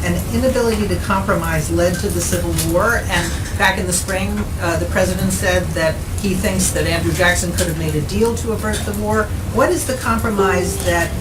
an inability to compromise led to the Civil War, and back in the spring, the president said that he thinks that Andrew Jackson could have made a deal to avert the war. What is the compromise that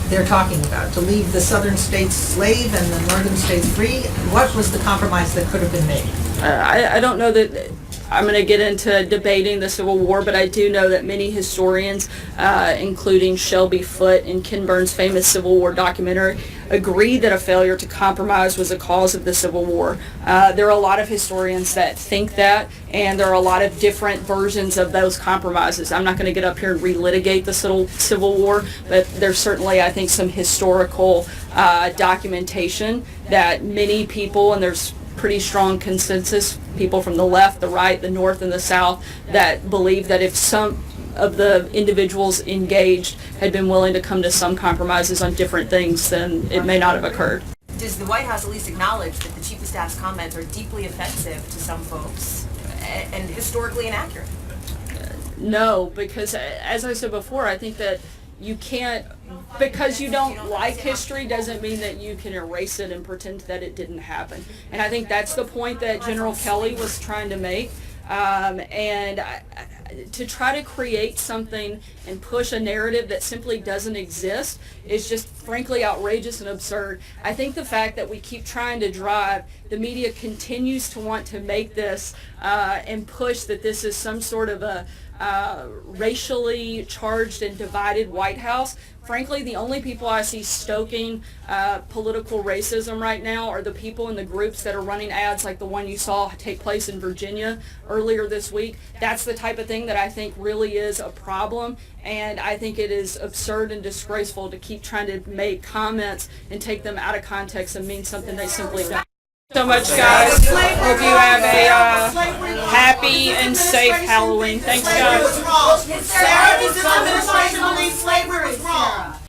they're talking about? To leave the southern states slave and the northern states free? What was the compromise that could have been made? I don't know that I'm going to get into debating the Civil War, but I do know that many historians, including Shelby Foote in Ken Burns' famous Civil War documentary, agree that a failure to compromise was a cause of the Civil War. There are a lot of historians that think that, and there are a lot of different versions of those compromises. I'm not going to get up here and relitigate the Civil War, but there's certainly, I think, some historical documentation that many people, and there's pretty strong consensus, people from the left, the right, the north, and the south, that believe that if some of the individuals engaged had been willing to come to some compromises on different things, then it may not have occurred. Does the White House at least acknowledge that the Chief of Staff's comments are deeply offensive to some folks and historically inaccurate? No, because as I said before, I think that you can't, because you don't like history doesn't mean that you can erase it and pretend that it didn't happen. And I think that's the point that General Kelly was trying to make. To try to create something and push a narrative that simply doesn't exist is just frankly outrageous and absurd. I think the fact that we keep trying to drive, the media continues to want to make this and push that this is some sort of a racially charged and divided White House. Frankly, the only people I see stoking political racism right now are the people in the groups that are running ads like the one you saw take place in Virginia earlier this week. That's the type of thing that I think really is a problem, and I think it is absurd and disgraceful to keep trying to make comments and take them out of context and mean something they simply don't. So much, guys. Hope you have a happy and safe Halloween. Thanks, guys.